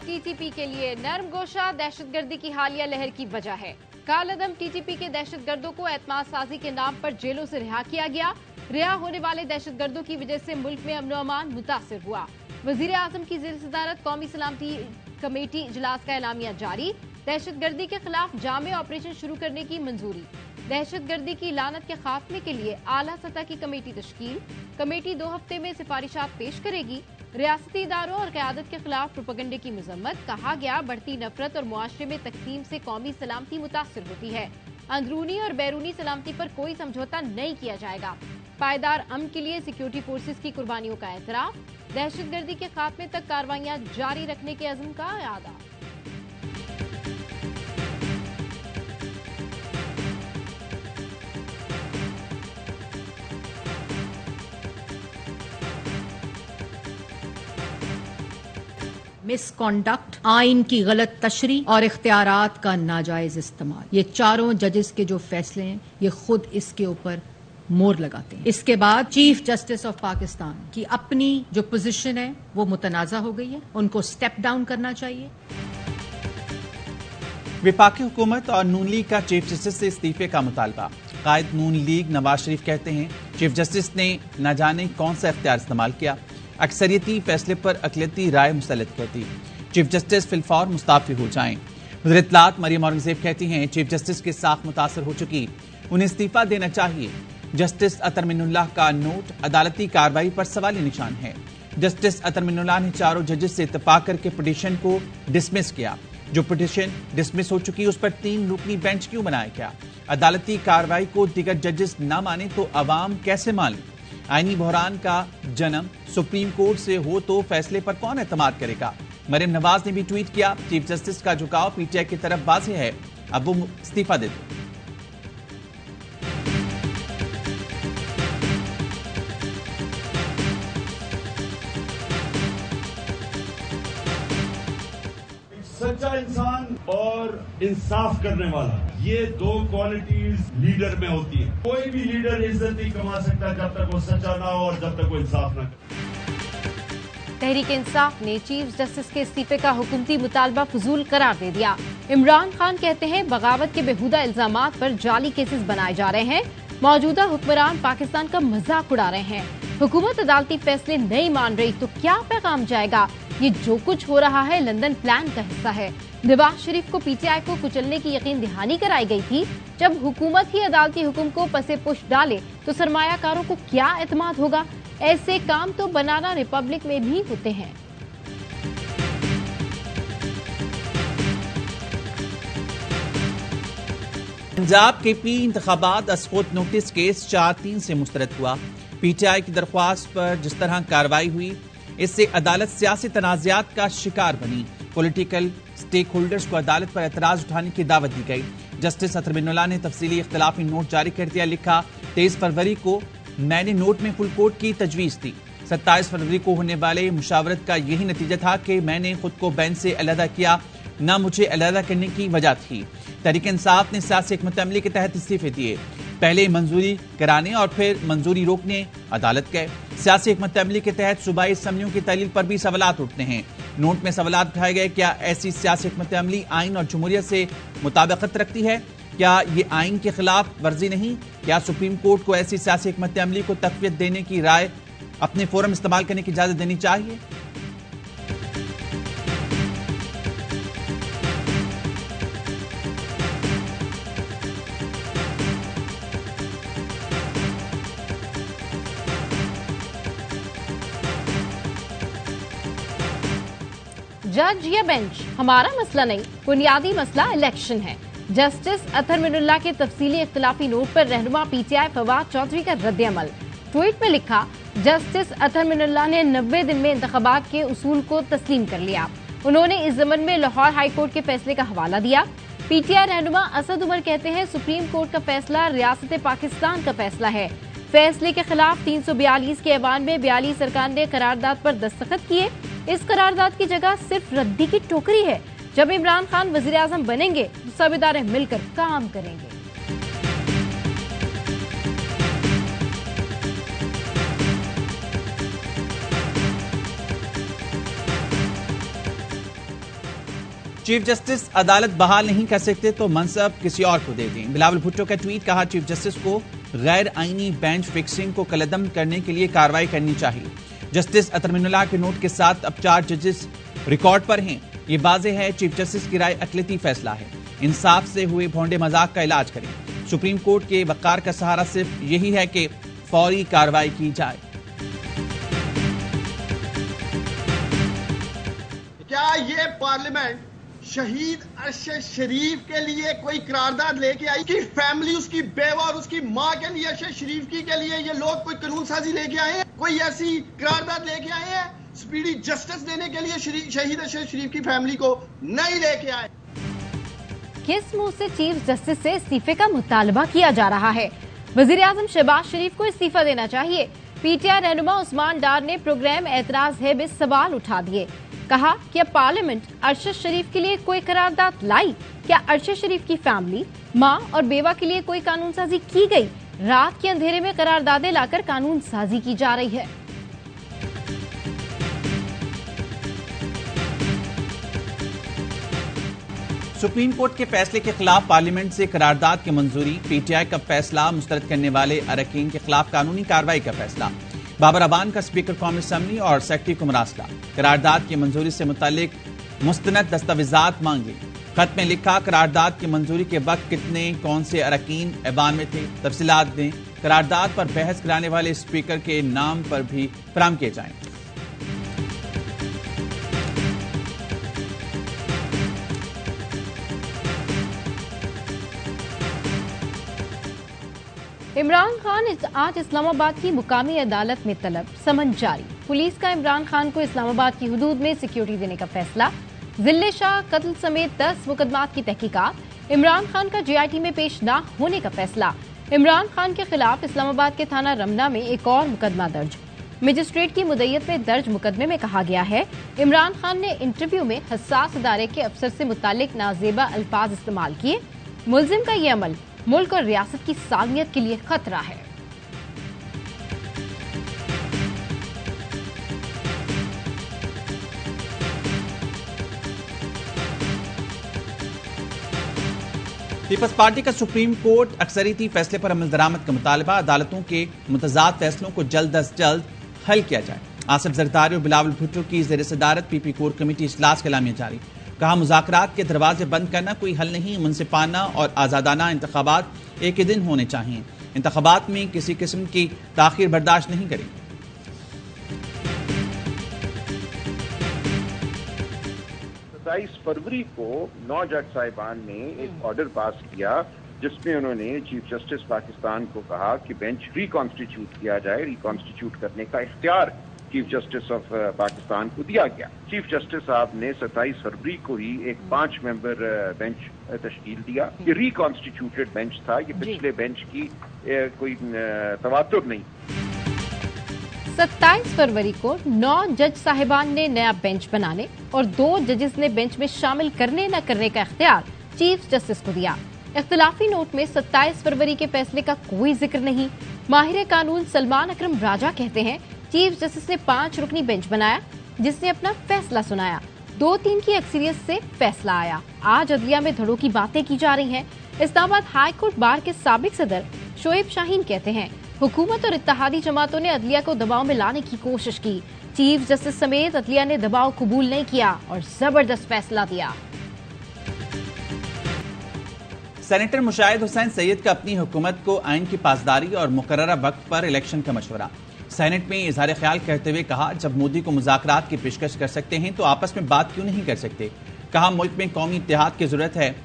TTP के लिए नर्म गोशा दहशतगर्दी की हालिया लहर की वजह है। कालअदम टीटीपी के दहशतगर्दों को एतमाद साजी के नाम पर जेलों से रिहा किया गया। रिहा होने वाले दहशतगर्दों की वजह से मुल्क में अमन अमान मुतासिर हुआ। वजीर आजम की ज़ेर सदारत कौमी सलामती कमेटी इजलास का एलामिया जारी। दहशतगर्दी के खिलाफ जामे ऑपरेशन शुरू करने की मंजूरी। दहशतगर्दी की लानत के खात्मे के लिए आला सतह की कमेटी तश्कील। कमेटी 2 हफ्ते में सिफारिशात पेश करेगी। रियासती इदारों और क़यादत के खिलाफ प्रोपेगेंडे की मजम्मत। कहा गया, बढ़ती नफरत और मुआशरे में तकसीम से कौमी सलामती मुतासिर होती है। अंदरूनी और बैरूनी सलामती पर कोई समझौता नहीं किया जाएगा। पायदार अमन के लिए सिक्योरिटी फोर्सेज की कुर्बानियों का एतराफ। दहशतगर्दी के खात्मे तक कार्रवाइयां जारी रखने के अज़्म का इरादा। मिसकॉन्डक्ट, आइन की गलत तशरी और इख्तियारात का नाजायज इस्तेमाल, ये चारों जजेस के जो फैसले हैं ये खुद इसके ऊपर मोहर लगाते हैं। इसके बाद चीफ जस्टिस ऑफ पाकिस्तान की अपनी जो पोजीशन है वो मुतनाज़ा हो गई है, उनको स्टेप डाउन करना चाहिए। विफाकी हुकूमत और नून लीग का चीफ जस्टिस से इस्तीफे का मुतालबा। कायद नून लीग नवाज शरीफ कहते हैं चीफ जस्टिस ने न जाने कौन सा इख्तियार इस्तेमाल किया, अक्सरियती फैसले पर अकलियती राय मुसल्लत करती। चीफ जस्टिस फिलफौर मुस्ताफी हो जाएं। वज़ीर इत्तलात मरियम औरंगज़ेब कहती हैं चीफ जस्टिस की साख मुतासर हो चुकी, उन्हें इस्तीफा देना चाहिए। जस्टिस अतर मिनुल्लाह का नोट अदालती कार्रवाई पर सवाली निशान है। जस्टिस अतर मिनुल्लाह ने चारों जजेस से इत्तेफाक करके पिटीशन को डिसमिस किया। जो पिटीशन डिसमिस हो चुकी उस पर 3 रुकनी बेंच क्यों बनाया गया? अदालती कार्रवाई को दीगर जजेस न माने तो अवाम कैसे मान ले? आईनी बहरान का जन्म सुप्रीम कोर्ट से हो तो फैसले पर कौन एतमाद करेगा? मरियम नवाज ने भी ट्वीट किया चीफ जस्टिस का झुकाव पीटीआई की तरफ वाज़ेह है, अब वो इस्तीफा दे दो। सच्चा इंसान और इंसाफ करने वाला, ये 2 क्वालिटीज लीडर में होती है। कोई भी लीडर इज्जत नहीं कमा सकता जब तक वो सच्चा ना हो और जब तक वो इंसाफ ना करे। तहरीक इंसाफ ने चीफ जस्टिस के इस्तीफे का हुकूमती मुतालबा फजूल करार दे दिया। इमरान खान कहते हैं बगावत के बेहुदा इल्जामात पर जाली केसेस बनाए जा रहे हैं। मौजूदा हुक्मरान पाकिस्तान का मजाक उड़ा रहे हैं। हुकूमत अदालती फैसले नहीं मान रही तो क्या पैगाम जाएगा? ये जो कुछ हो रहा है लंदन प्लान का हिस्सा है। नवाज शरीफ को पीटीआई को कुचलने की यकीन दहानी कराई गई थी। जब हुकूमत ही अदालती हुक्म को पसे पुश डाले तो सरमायाकारों को क्या एतमाद होगा? ऐसे काम तो बनाना रिपब्लिक में भी होते हैं। पंजाब के पी इंतखाबात अस्फोट नोटिस केस 4-3 से मुस्तरद हुआ। पीटीआई की दरख्वास्त पर जिस तरह कार्रवाई हुई इससे अदालत सियासी तनाज़ात का शिकार बनी। पॉलिटिकल स्टेक होल्डर्स को अदालत पर एतराज उठाने की दावत दी गई। जस्टिस अतर मिनुल्लाह ने तफसीली इख्तिलाफी नोट जारी कर दिया। लिखा 23 फरवरी को मैंने नोट में फुल कोर्ट की तजवीज़ दी। 27 फरवरी को होने वाले मुशावरत का यही नतीजा था कि मैंने खुद को बेंच से अलहदा किया, न मुझे अलहदा करने की वजह थी। तहरीक इंसाफ ने सियासी हिकमत अमली के तहत इस्तीफे दिए। पहले मंजूरी कराने और फिर मंजूरी रोकने अदालत गए। सियासी हिकमत अमली के तहत सूबाई असम्बलियों की तहलील पर भी सवालात उठते हैं। नोट में सवालात उठाए गए, क्या ऐसी सियासी हिकमत अमली आइन और जमहूरियत से मुताबिकत रखती है? क्या ये आइन के खिलाफ वर्जी नहीं? क्या सुप्रीम कोर्ट को ऐसी सियासी हिकमत अमली को तक़वियत देने की राय अपने फोरम इस्तेमाल करने की इजाजत देनी चाहिए? जज या बेंच हमारा मसला नहीं, बुनियादी मसला इलेक्शन है। जस्टिस अतर मिनुल्लाह के तफसीली इख्तिलाफी नोट पर रहनुमा पीटीआई फवाद चौधरी का रद्द-ए-अमल। ट्वीट में लिखा जस्टिस अतर मिनुल्लाह ने 90 दिन में इंतखाबात के उसूल को तस्लीम कर लिया। उन्होंने इस ज़मन में लाहौर हाई कोर्ट के फैसले का हवाला दिया। पीटीआई रहनुमा असद उमर कहते हैं सुप्रीम कोर्ट का फैसला रियासत पाकिस्तान का फैसला है। फैसले के खिलाफ 342 के ऐवान में 42 सरकार ने करारदाद पर दस्तखत किए। इस करारदाद की जगह सिर्फ रद्दी की टोकरी है। जब इमरान खान वजीर आजम बनेंगे तो सब इदारे मिलकर काम करेंगे। चीफ जस्टिस अदालत बहाल नहीं कर सकते तो मनसब किसी और को दे दें। बिलावल भुट्टो का ट्वीट, कहा चीफ जस्टिस को गैर आईनी बेंच फिक्सिंग को कलअदम करने के लिए कार्रवाई करनी चाहिए। जस्टिस अतर मिनुल्लाह के नोट के साथ अब 4 जजेस रिकॉर्ड पर हैं। ये वाज़ेह है चीफ जस्टिस की राय अक़लियती फैसला है। इंसाफ से हुए भोंडे मजाक का इलाज करें। सुप्रीम कोर्ट के वक़ार का सहारा सिर्फ यही है कि फौरी कार्रवाई की जाए। क्या ये पार्लियामेंट शहीद अरशद शरीफ के लिए कोई करारदाद लेके आई? उसकी फैमिली, उसकी बेवा और उसकी माँ के लिए, अरशद शरीफ के लिए ये लोग कोई कानून साजी लेके आए हैं? कोई ऐसी करारदाद लेके आए हैं स्पीडी जस्टिस देने के लिए शहीद अरशद शरीफ की फैमिली को? नहीं लेके आए। किस मुंह से चीफ जस्टिस से इस्तीफे का मुतालबा किया जा रहा है? वजीर आजम शहबाज शरीफ को इस्तीफा देना चाहिए। पीटीआई रहनुमा उस्मान डार ने प्रोग्राम एतराज है बे सवाल उठा दिए। कहा कि अब पार्लियामेंट अरशद शरीफ के लिए कोई करारदाद लाई? क्या अरशद शरीफ की फैमिली, मां और बेवा के लिए कोई कानून साजी की गई? रात के अंधेरे में करारदादें लाकर कानून साजी की जा रही है। सुप्रीम कोर्ट के फैसले के खिलाफ पार्लियामेंट से करारदाद की मंजूरी। पीटीआई का फैसला, मुस्तरद करने वाले अरकान के खिलाफ कानूनी कार्रवाई का फैसला। बाबर अबान का स्पीकर कौमी असम्बली और सेक्रेटरी को मरासला। करारदाद की मंजूरी से मुतालिक मुस्तनद दस्तावेजात मांगे। खत में लिखा, करारदाद की मंजूरी के वक्त कितने कौन से अरकान ऐवान में थे, तफसीलात दें। करारदाद पर बहस कराने वाले स्पीकर के नाम पर भी फराहम किए जाएं। इमरान खान आज इस्लामाबाद की मुकामी अदालत में तलब, समन जारी। पुलिस का इमरान खान को इस्लामाबाद की हुदूद में सिक्योरिटी देने का फैसला। जिले शाह कत्ल समेत 10 मुकदमात की तहकीकात। इमरान खान का जीआईटी में पेश न होने का फैसला। इमरान खान के खिलाफ इस्लामाबाद के थाना रमना में एक और मुकदमा दर्ज। मजिस्ट्रेट की मुद्दत में दर्ज मुकदमे में कहा गया है, इमरान खान ने इंटरव्यू में हसास इदारे के अफसर से मुतालिक नाजेबा अल्फाज इस्तेमाल किए। मुलजिम का ये अमल मुल्क और रियासत की सालमियत के लिए खतरा है। पीपल्स पार्टी का सुप्रीम कोर्ट अक्सरियती फैसले पर अमल दरामद का मुतालबा। अदालतों के मुतजाद फैसलों को जल्द अज जल्द हल किया जाए। आसिफ जरदारी और बिलावल भुट्टो की ज़ेर सदारत पीपी कोर कमेटी इजलास का एलामिया जारी। कहा, मुज़ाकरात के दरवाजे बंद करना कोई हल नहीं। मुनसिफाना और आज़ादाना इंतखाबात एक ही दिन होने चाहिए। इंतखाबात में किसी किस्म की ताखीर बर्दाश्त नहीं करेंगे। 27 फरवरी को 9 जज साहिबान ने एक ऑर्डर पास किया जिसमें उन्होंने चीफ जस्टिस पाकिस्तान को कहा कि बेंच रिकॉन्स्टिट्यूट किया जाए। रिकॉन्स्टिट्यूट करने का इख्तियार चीफ जस्टिस ऑफ पाकिस्तान को दिया गया। चीफ जस्टिस साहब ने 27 फरवरी को ही एक 5 मेंबर बेंच तश्कील दिया। ये रिकॉन्स्टिट्यूटेड बेंच था, ये पिछले बेंच की कोई तवातुर नहीं। 27 फरवरी को 9 जज साहिबान ने नया बेंच बनाने और 2 जजेस ने बेंच में शामिल करने न करने का इख्तियार चीफ जस्टिस को दिया। इख्तिलाफी नोट में 27 फरवरी के फैसले का कोई जिक्र नहीं। माहिर कानून सलमान अकरम राजा कहते हैं, चीफ जस्टिस ने 5 रुकनी बेंच बनाया जिसने अपना फैसला सुनाया। 2-3 की अक्सरियत से फैसला आया। आज अदलिया में धड़ों की बातें की जा रही हैं। इस्लामाबाद हाई कोर्ट बार के साबिक सदर शोएब शाहीन कहते हैं, हुकूमत और इत्तेहादी जमातों ने अदलिया को दबाव में लाने की कोशिश की। चीफ जस्टिस समेत अदलिया ने दबाव कबूल नहीं किया और जबरदस्त फैसला दिया। सेनेटर मुशाहिद हुसैन सैयद का अपनी हुकूमत को आइन की पासदारी और मुकर्ररा वक्त पर इलेक्शन का मशवरा। सेनेट में इजहार ख्याल करते हुए कहा, जब मोदी को मुज़ाकरात की पेशकश कर सकते हैं तो आपस में बात क्यों नहीं कर सकते। कहा, मुल्क में कौमी इत्तेहाद की जरूरत है।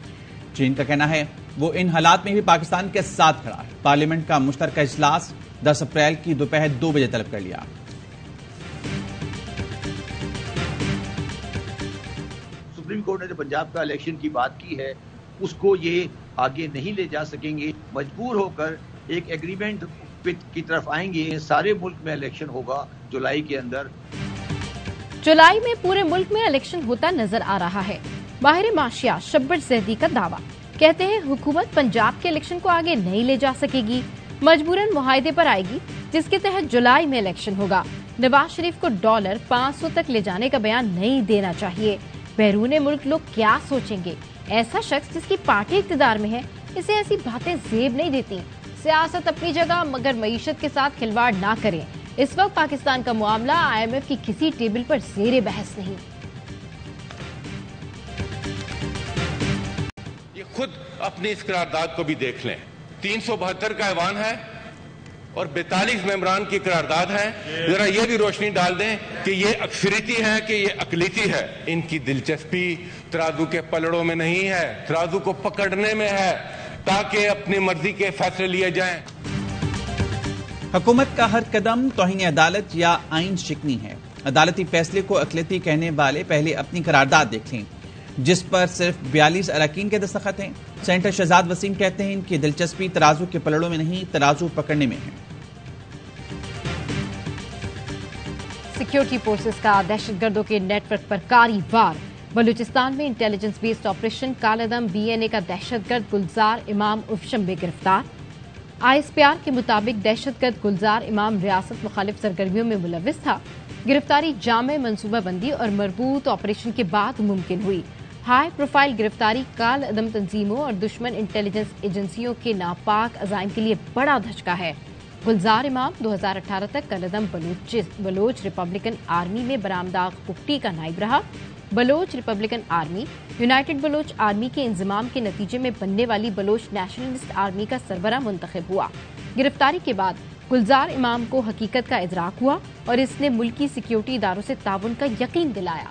चीन का कहना है वो इन हालात में भी पाकिस्तान के साथ खड़ा है। पार्लियामेंट का मुश्तरका इजलास 10 अप्रैल की दोपहर 2 बजे तलब कर लिया। सुप्रीम कोर्ट ने जो पंजाब का इलेक्शन की बात की है उसको ये आगे नहीं ले जा सकेंगे। मजबूर होकर एक एग्रीमेंट की तरफ आएंगे। सारे मुल्क में इलेक्शन होगा जुलाई के अंदर। जुलाई में पूरे मुल्क में इलेक्शन होता नजर आ रहा है। माहिर माशिया शब्बर ज़ैदी का दावा, कहते हैं हुकूमत पंजाब के इलेक्शन को आगे नहीं ले जा सकेगी, मजबूरन मुआहदे पर आएगी जिसके तहत जुलाई में इलेक्शन होगा। नवाज शरीफ को $500 तक ले जाने का बयान नहीं देना चाहिए। बैरून मुल्क लोग क्या सोचेंगे? ऐसा शख्स जिसकी पार्टी इख्तिदार में है, इसे ऐसी बातें जेब नहीं देती। सियासत अपनी जगह, मगर मईशत के साथ खिलवाड़ ना करें। इस वक्त पाकिस्तान का मामला IMF की किसी टेबल पर ज़ेरे बहस नहीं। ये खुद अपनी इस करारदाद को भी देख लें। 372 का ऐवान है और 42 मेंबरान की करारदाद है। जरा ये भी रोशनी डाल दें कि ये अक्सरियती है कि ये अकलीती है। इनकी दिलचस्पी तराजू के पलड़ों में नहीं है, तराजू को पकड़ने में है, ताकि अपनी मर्जी के फैसले लिए जाएं। हुकूमत का हर कदम तौहीन अदालत या आइन शिकनी है। अदालती फैसले को अकलियती कहने वाले पहले अपनी करारदाद देख लें, जिस पर सिर्फ 42 अरकान के दस्तखत हैं। सेनेटर शहजाद वसीम कहते हैं इनकी दिलचस्पी तराजू के पलड़ों में नहीं, तराजू पकड़ने में है। सिक्योरिटी फोर्सेस का दहशतगर्दों के नेटवर्क पर कारी वार। बलूचिस्तान में इंटेलिजेंस बेस्ड ऑपरेशन कालदम BNA का दहशतगर्द गुलजार इमाम उर्फ शंबे गिरफ्तार। ISPR के मुताबिक दहशतगर्द गुलजार इमाम रियासत मुखालिफ सरगर्मियों में मुलविस था। गिरफ्तारी जामे मनसूबाबंदी और मरबूत ऑपरेशन के बाद मुमकिन हुई। हाई प्रोफाइल गिरफ्तारी कालअदम तंजीमों और दुश्मन इंटेलिजेंस एजेंसियों के नापाक अजाइम के लिए बड़ा धचका है। गुलजार इमाम 2018 तक कालअदम बलोच रिपब्लिकन आर्मी में बरामदा कुफ्ती का नायब रहा। Baloch Republican Army United Baloch Army के इंजमाम के नतीजे में बनने वाली बलोच नेशनलिस्ट आर्मी का सरबरा मुंतखब हुआ। गिरफ्तारी के बाद गुलजार इमाम को हकीकत का इदराक हुआ और इसने मुल्की सिक्योरिटी इदारों से ताउन का यकीन दिलाया।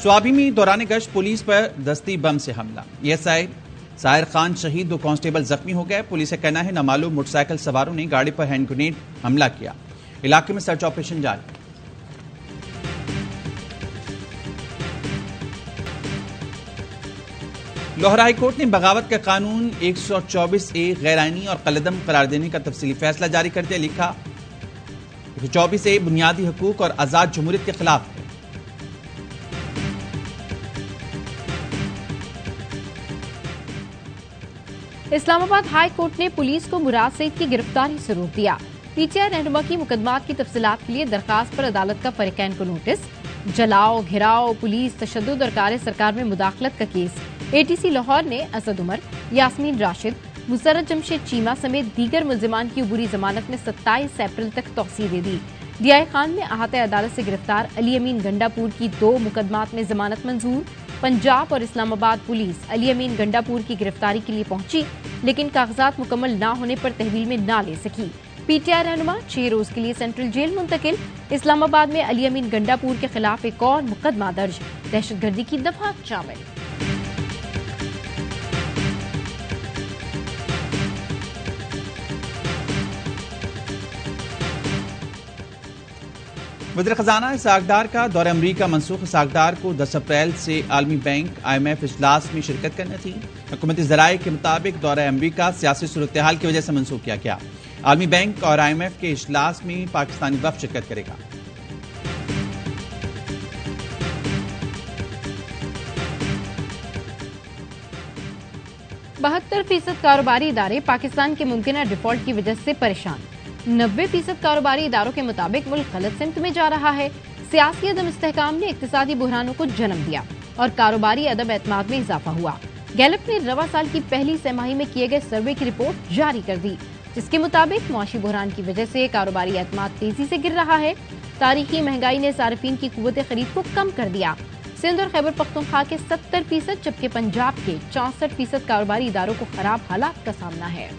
स्वाबी में दौरान गश्त पुलिस पर दस्ती बम से हमला। ESI साहिर खान शहीद, 2 कांस्टेबल जख्मी हो गए। पुलिस का कहना है नामालूम मोटरसाइकिल सवारों ने गाड़ी पर हैंड ग्रेनेड हमला किया। इलाके में सर्च ऑपरेशन जारी। लाहौर हाई कोर्ट ने बगावत का कानून 124A गैर आईनी और कलदम करार देने का तफसीली फैसला जारी कर दिया। लिखा 124A बुनियादी हकूक और आजाद जमहूरियत के खिलाफ है। इस्लामाबाद हाई कोर्ट ने पुलिस को मुराद सईद की गिरफ्तारी से रोक दिया। PTI रहनुमा की मुकदमात की तफसीलात के लिए दरखास्त पर अदालत का फरीकैन को नोटिस। जलाओ, घिराव, पुलिस तशद्दुद और कार्य सरकार में मुदाखलत का केस। ATC लाहौर ने असद उमर, यास्मीन राशिद, मुसर्रत जमशेद चीमा समेत दीगर मुल्जिमान की अबूरी जमानत में 27 अप्रैल तक तौसीह दे दी। DI खान में अहाते अदालत से गिरफ्तार अली अमीन गंडापुर की 2 मुकदमात में जमानत मंजूर। पंजाब और इस्लामाबाद पुलिस अली अमीन गंडापुर की गिरफ्तारी के लिए पहुंची, लेकिन कागजात मुकम्मल न होने पर तहवील में न ले सकी। PTI रहनुमा 6 रोज के लिए सेंट्रल जेल मुंतकिल। इस्लामाबाद में अली अमीन गंडापुर के खिलाफ एक और मुकदमा दर्ज, दहशतगर्दी की दफात शामिल। वज़ीर खजाना इसाकदार का दौरा अमरीका मनसूख। इसाकदार को 10 अप्रैल से आलमी बैंक IMF इजलास में शिरकत करनी थी। हुकूमती ज़राए के मुताबिक दौरा अमरीका सियासी सूरत हाल की वजह से मनसूख किया गया। आलमी बैंक और IMF के इजलास में पाकिस्तानी वफ़द शिरकत करेगा। %72 कारोबारी इदारे पाकिस्तान के मुमकिन डिफॉल्ट की वजह से परेशान। 90% कारोबारी इदारों के मुताबिक मुल्क गलत सिमत में जा रहा है। सियासी अदम इस्तेहकाम ने इक्तिसादी बुहरानों को जन्म दिया और कारोबारी अदम एतमाद में इजाफा हुआ। गैलप ने रवा साल की पहली तिमाही में किए गए सर्वे की रिपोर्ट जारी कर दी, जिसके मुताबिक मुआशी बुहरान की वजह से कारोबारी एतमाद तेजी से गिर रहा है। तारीखी महंगाई ने सार्फिन की कुव्वत खरीद को कम कर दिया। सिंध और खैबर पख्तूनख्वा के 70%, जबकि पंजाब के 64% कारोबारी इदारों को खराब हालात का सामना है।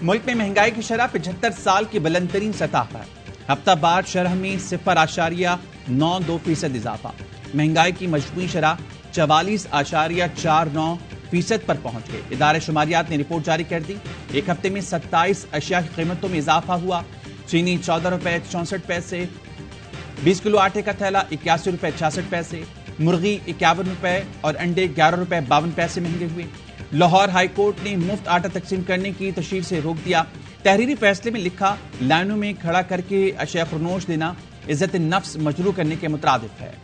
मुल्क में महंगाई की शरह 75 साल की बुलंदतरीन सतह पर। हफ्ता बाद शरह में 0.92% इजाफा। महंगाई की मजमूई शरह 44.49% पर पहुंच गई। इदारे शुमारियात ने रिपोर्ट जारी कर दी। एक हफ्ते में 27 अशिया की कीमतों में इजाफा हुआ। चीनी ₹14.64, 20 किलो आटे का थैला ₹81.66, मुर्गी ₹51 और अंडे ₹11.52 महंगे हुए। लाहौर हाई कोर्ट ने मुफ्त आटा तकसीम करने की तशरीह से रोक दिया। तहरीरी फैसले में लिखा, लाइनों में खड़ा करके अशिया फरोश देना इज्जत नफ्स मजरू करने के मुतरादिफ है।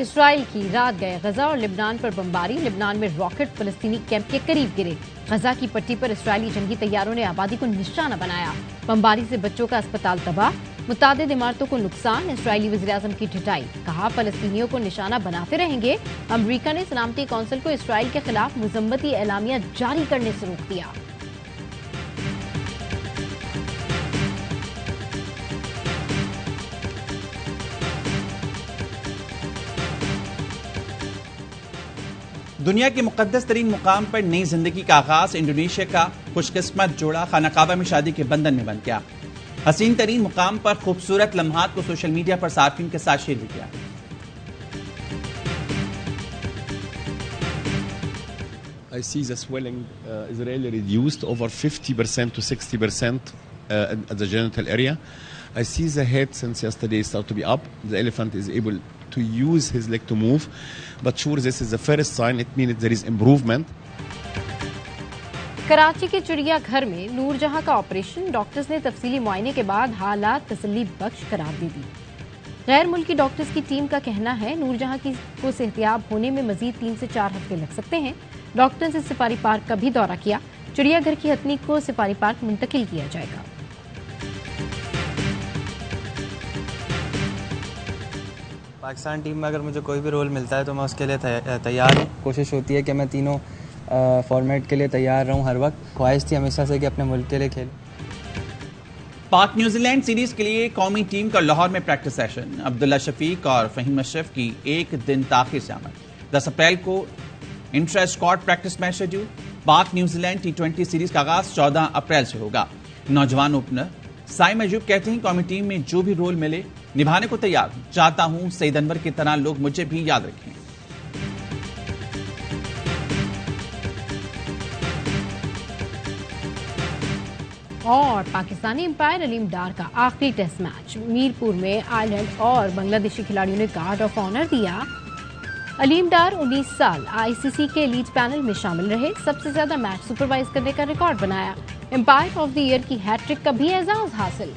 इसराइल की रात गए गजा और लिबनान पर बमबारी। लिबनान में रॉकेट फलस्तीनी कैंप के करीब गिरे। गजा की पट्टी पर इसराइली जंगी तैयारों ने आबादी को निशाना बनाया। बमबारी से बच्चों का अस्पताल तबाह, मुतादिद इमारतों को नुकसान। इसराइली वज़ीर-ए-आज़म की ढिठाई, कहा फलस्तीनियों को निशाना बनाते रहेंगे। अमरीका ने सलामती कौंसिल को इसराइल के खिलाफ मुज़म्मती एलामिया जारी करने से रोक दिया। दुनिया के मुकद्दस तरीन मुकाम पर नई जिंदगी का आगाज। इंडोनेशिया का खुशकिस्मत जोड़ा खाना काबा में शादी के बंधन में बंध गया। हसीन तरीन मुकाम पर खूबसूरत लम्हात को सोशल मीडिया पर सार्फिन के साथ शेयर किया। I see the swelling is really reduced over 50% to 60% at the genital area. I see the head since yesterday start to be up. The elephant is able to use his leg to move. But sure, this is the first sign. It means there is improvement. Karachi के चिड़ियाघर में नूरजहां का operation. Doctors ने तफसीली मुआयने के बाद हालात तसल्ली बख्श करार दे दी। गैर मुल्की डॉक्टर्स की टीम का कहना है नूरजहां को सेहतियाब होने में मजीद 3 से 4 हफ्ते लग सकते हैं। डॉक्टर्स ने सफारी पार्क का भी दौरा किया। चिड़ियाघर की हथनी को सफारी पार्क मुंतकिल किया जाएगा। पाकिस्तान टीम में अगर मुझे कोई भी रोल मिलता है तो मैं उसके लिए तैयार हूँ। कोशिश होती है कि मैं तीनों फॉर्मेट के लिए तैयार रहूँ हर वक्त। ख्वाहिश थी हमेशा से कि अपने मुल्क के लिए खेलूं। पाक न्यूजीलैंड सीरीज के लिए कौमी टीम का लाहौर में प्रैक्टिस सेशन। अब्दुल्ला शफीक और फहीम अशरफ की एक दिन ताखिर से आमद। 10 अप्रैल को intra squad practice match schedule. पाक न्यूजीलैंड T20 सीरीज का आगाज 14 अप्रैल से होगा। नौजवान ओपनर साइम अयूब कहते हैं कौमी टीम में जो भी रोल मिले निभाने को तैयार हूं। चाहता हूं सईद अनवर की तरह लोग मुझे भी याद रखें। और पाकिस्तानी एम्पायर अलीम डार का आखिरी टेस्ट मैच। मीरपुर में आयरलैंड और बांग्लादेशी खिलाड़ियों ने गार्ड ऑफ ऑनर दिया। अलीम डार 19 साल आईसीसी के लीड पैनल में शामिल रहे। सबसे ज्यादा मैच सुपरवाइज करने का रिकॉर्ड बनाया। एम्पायर ऑफ द ईयर की हैट्रिक का भी एजाज हासिल।